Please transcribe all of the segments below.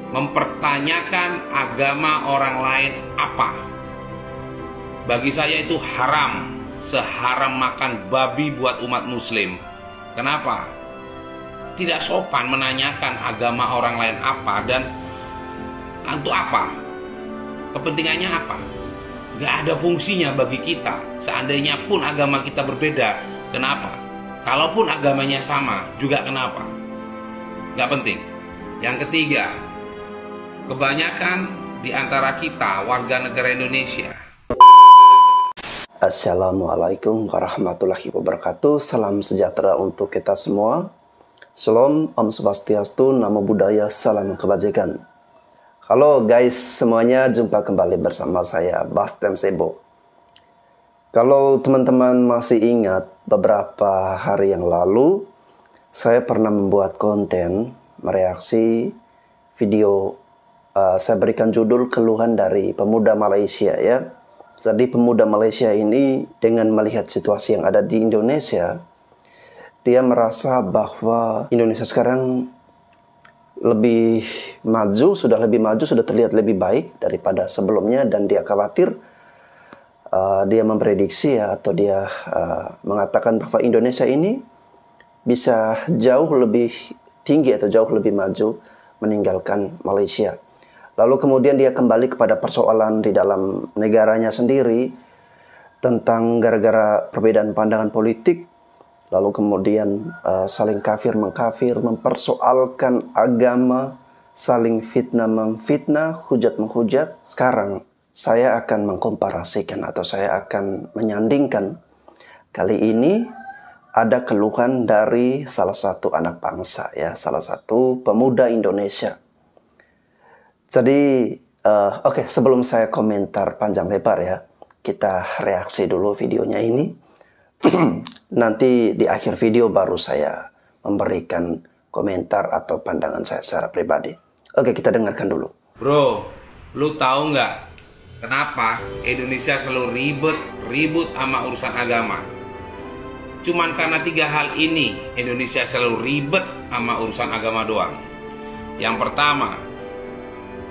mempertanyakan agama orang lain apa? Bagi saya itu haram, seharam makan babi buat umat muslim. Kenapa? Tidak sopan menanyakan agama orang lain apa dan untuk apa? Kepentingannya apa? Gak ada fungsinya bagi kita. Seandainya pun agama kita berbeda, kenapa? Kalaupun agamanya sama, juga kenapa? Gak penting. Yang ketiga, kebanyakan di antara kita warga negara Indonesia. Assalamualaikum warahmatullahi wabarakatuh. Salam sejahtera untuk kita semua. Salam, Om Swastiastu, Namo Buddhaya, salam kebajikan. Halo guys semuanya, jumpa kembali bersama saya Bastian Sebo. Kalau teman-teman masih ingat, beberapa hari yang lalu saya pernah membuat konten mereaksi video saya berikan judul keluhan dari pemuda Malaysia ya. Jadi pemuda Malaysia ini dengan melihat situasi yang ada di Indonesia, dia merasa bahwa Indonesia sekarang lebih maju, sudah terlihat lebih baik daripada sebelumnya, dan dia khawatir, dia memprediksi ya, atau dia mengatakan bahwa Indonesia ini bisa jauh lebih tinggi atau jauh lebih maju meninggalkan Malaysia. Lalu kemudian dia kembali kepada persoalan di dalam negaranya sendiri tentang gara-gara perbedaan pandangan politik. Lalu kemudian saling kafir mengkafir, mempersoalkan agama, saling fitnah memfitnah, hujat menghujat. Sekarang saya akan mengkomparasikan atau saya akan menyandingkan. Kali ini ada keluhan dari salah satu anak bangsa ya, salah satu pemuda Indonesia. Jadi oke, sebelum saya komentar panjang lebar ya, kita reaksi dulu videonya ini. Nanti di akhir video baru saya memberikan komentar atau pandangan saya secara pribadi. Oke, kita dengarkan dulu. Bro, lu tahu nggak kenapa Indonesia selalu ribut sama urusan agama? Cuman karena 3 hal ini Indonesia selalu ribet sama urusan agama doang. Yang pertama,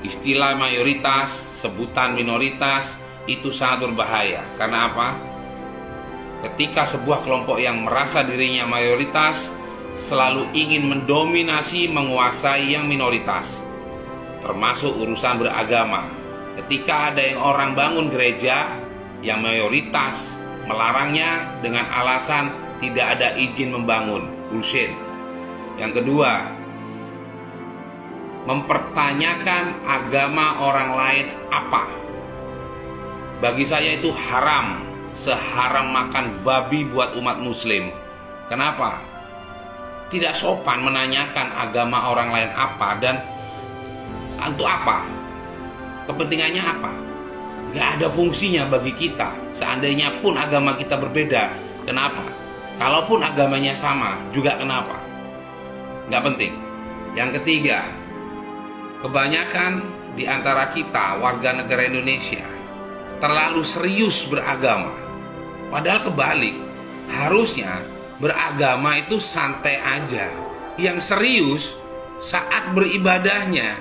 istilah mayoritas, sebutan minoritas itu sangat berbahaya. Karena apa? Ketika sebuah kelompok yang merasa dirinya mayoritas selalu ingin mendominasi, menguasai yang minoritas, termasuk urusan beragama. Ketika ada yang orang bangun gereja, yang mayoritas melarangnya dengan alasan tidak ada izin membangun. Bullshit. Yang kedua, mempertanyakan agama orang lain apa? Bagi saya itu haram, seharam makan babi buat umat muslim. Kenapa? Tidak sopan menanyakan agama orang lain apa dan untuk apa? Kepentingannya apa? Gak ada fungsinya bagi kita. Seandainya pun agama kita berbeda, kenapa? Kalaupun agamanya sama, juga kenapa? Gak penting. Yang ketiga, kebanyakan di antara kita warga negara Indonesia terlalu serius beragama. Padahal kebalik, harusnya beragama itu santai aja. Yang serius saat beribadahnya.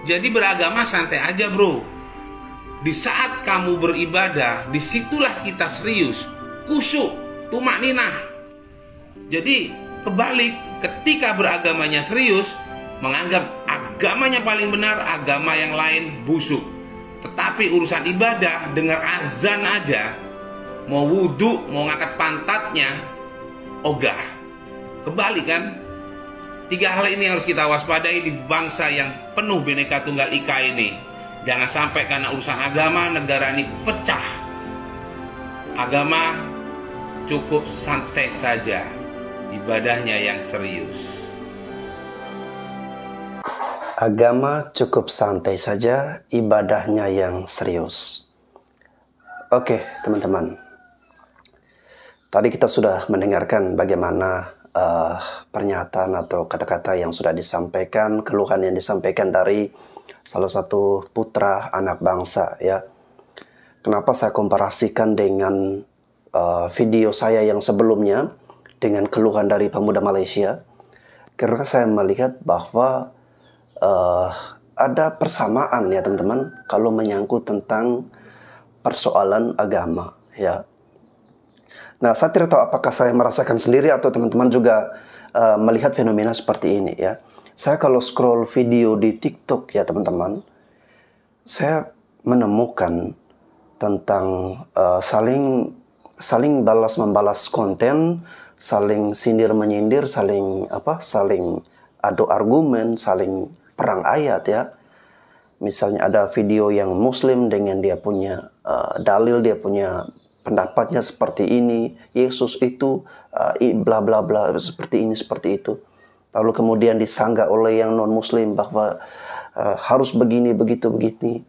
Jadi beragama santai aja bro. Di saat kamu beribadah, disitulah kita serius, khusyuk, tumakninah. Jadi kebalik, ketika beragamanya serius, menganggap agamanya paling benar, agama yang lain busuk. Tetapi urusan ibadah, dengar azan aja, mau wudhu, mau ngangkat pantatnya, ogah. Kebalik kan? 3 hal ini harus kita waspadai di bangsa yang penuh Bhinneka Tunggal Ika ini. Jangan sampai karena urusan agama negara ini pecah. Agama cukup santai saja, ibadahnya yang serius. Agama cukup santai saja, ibadahnya yang serius. Oke teman-teman, tadi kita sudah mendengarkan bagaimana pernyataan atau kata-kata yang sudah disampaikan, keluhan yang disampaikan dari salah satu putra anak bangsa ya. Kenapa saya komparasikan dengan video saya yang sebelumnya dengan keluhan dari pemuda Malaysia? Karena saya melihat bahwa ada persamaan ya teman-teman kalau menyangkut tentang persoalan agama ya. Nah, saya tidak tahu apakah saya merasakan sendiri atau teman-teman juga melihat fenomena seperti ini ya. Saya kalau scroll video di TikTok ya teman-teman, saya menemukan tentang saling balas membalas konten, saling sindir menyindir, saling adu argumen, saling perang ayat ya. Misalnya ada video yang Muslim dengan dia punya dalil, dia punya pendapatnya seperti ini, Yesus itu bla bla bla seperti ini seperti itu. Lalu kemudian disanggah oleh yang non Muslim bahwa harus begini begitu begini.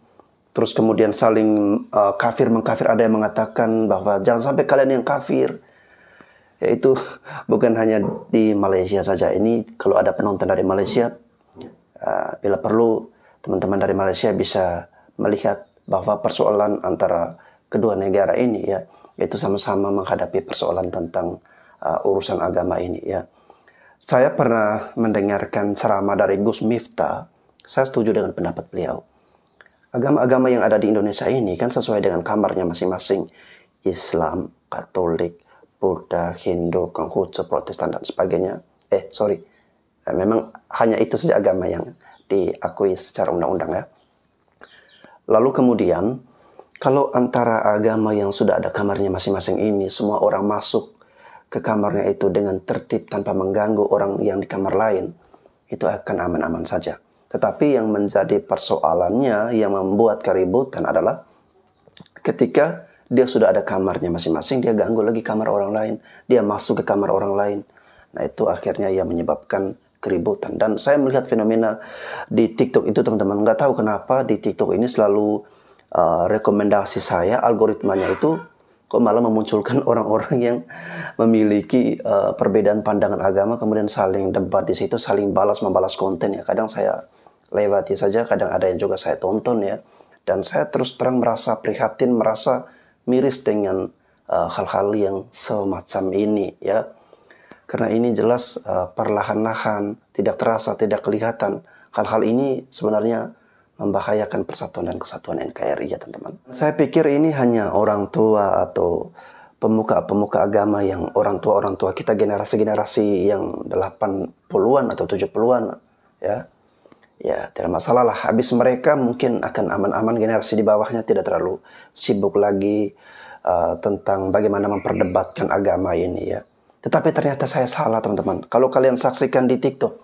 Terus kemudian saling kafir mengkafir, ada yang mengatakan bahwa jangan sampai kalian yang kafir. Yaitu bukan hanya di Malaysia saja. Ini kalau ada penonton dari Malaysia, bila perlu teman-teman dari Malaysia bisa melihat bahwa persoalan antara kedua negara ini ya, yaitu sama-sama menghadapi persoalan tentang urusan agama ini ya. Saya pernah mendengarkan ceramah dari Gus Miftah. Saya setuju dengan pendapat beliau. Agama-agama yang ada di Indonesia ini kan sesuai dengan kamarnya masing-masing. Islam, Katolik, Buddha, Hindu, Konghucu, Protestan dan sebagainya. Memang hanya itu saja agama yang diakui secara undang-undang ya. Lalu kemudian kalau antara agama yang sudah ada kamarnya masing-masing ini, semua orang masuk ke kamarnya itu dengan tertib tanpa mengganggu orang yang di kamar lain, itu akan aman-aman saja. Tetapi yang menjadi persoalannya, yang membuat keributan adalah ketika dia sudah ada kamarnya masing-masing, dia ganggu lagi kamar orang lain, dia masuk ke kamar orang lain. Nah itu akhirnya yang menyebabkan keributan. Dan saya melihat fenomena di TikTok itu teman-teman, nggak tahu kenapa di TikTok ini selalu rekomendasi saya, algoritmanya itu kok malah memunculkan orang-orang yang memiliki perbedaan pandangan agama, kemudian saling debat di situ, saling membalas konten ya. Kadang saya lewati saja, kadang ada yang juga saya tonton ya. Dan saya terus terang merasa prihatin, merasa miris dengan hal-hal yang semacam ini ya. Karena ini jelas perlahan-lahan, tidak terasa, tidak kelihatan. Hal-hal ini sebenarnya membahayakan persatuan dan kesatuan NKRI ya teman-teman. Saya pikir ini hanya orang tua atau pemuka-pemuka agama yang orang tua kita, generasi-generasi yang 80-an atau 70-an ya. Ya tidak masalah lah, habis mereka mungkin akan aman-aman, generasi di bawahnya tidak terlalu sibuk lagi tentang bagaimana memperdebatkan agama ini ya. Tetapi ternyata saya salah teman-teman. Kalau kalian saksikan di TikTok,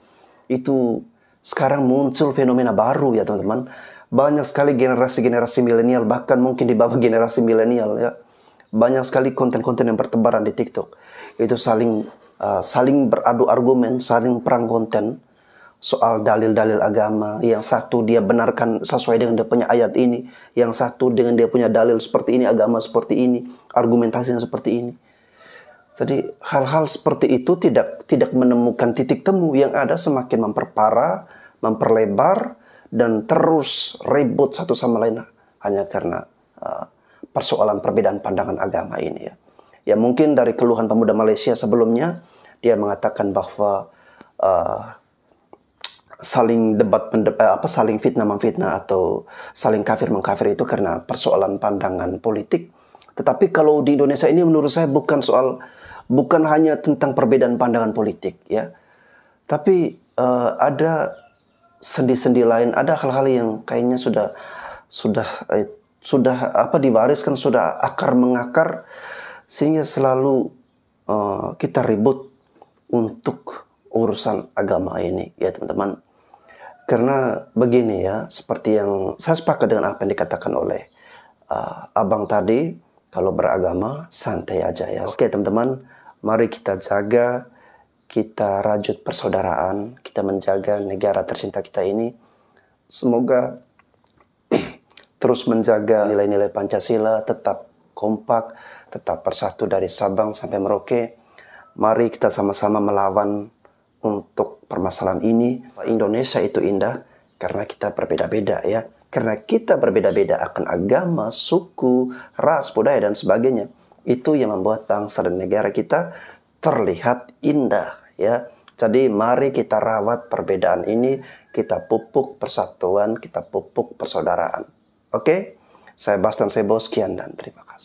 itu sekarang muncul fenomena baru ya teman-teman. Banyak sekali generasi-generasi milenial, bahkan mungkin di bawah generasi milenial ya. Banyak sekali konten-konten yang bertebaran di TikTok. Itu saling beradu argumen, saling perang konten soal dalil-dalil agama. Yang satu dia benarkan sesuai dengan dia punya ayat ini, yang satu dengan dia punya dalil seperti ini, agama seperti ini, argumentasinya seperti ini. Jadi hal-hal seperti itu tidak menemukan titik temu, yang ada semakin memperparah, memperlebar, dan terus ribut satu sama lain hanya karena persoalan perbedaan pandangan agama ini ya. Ya mungkin dari keluhan pemuda Malaysia sebelumnya, dia mengatakan bahwa saling saling fitnah memfitnah atau saling kafir mengkafir itu karena persoalan pandangan politik. Tetapi kalau di Indonesia ini menurut saya bukan hanya tentang perbedaan pandangan politik ya. Tapi ada sendi-sendi lain, ada hal-hal yang kayaknya sudah diwariskan, sudah akar mengakar sehingga selalu kita ribut untuk urusan agama ini ya teman-teman. Karena begini ya, seperti yang saya sepakat dengan apa yang dikatakan oleh abang tadi, kalau beragama santai aja ya. Oke teman-teman, mari kita jaga, kita rajut persaudaraan, kita menjaga negara tercinta kita ini. Semoga terus menjaga nilai-nilai Pancasila, tetap kompak, tetap bersatu dari Sabang sampai Merauke. Mari kita sama-sama melawan untuk permasalahan ini. Indonesia itu indah karena kita berbeda-beda ya. Karena kita berbeda-beda akan agama, suku, ras, budaya dan sebagainya. Itu yang membuat bangsa dan negara kita terlihat indah ya. Jadi mari kita rawat perbedaan ini, kita pupuk persatuan, kita pupuk persaudaraan. Oke? Saya Bastan Sebo, sekian dan terima kasih.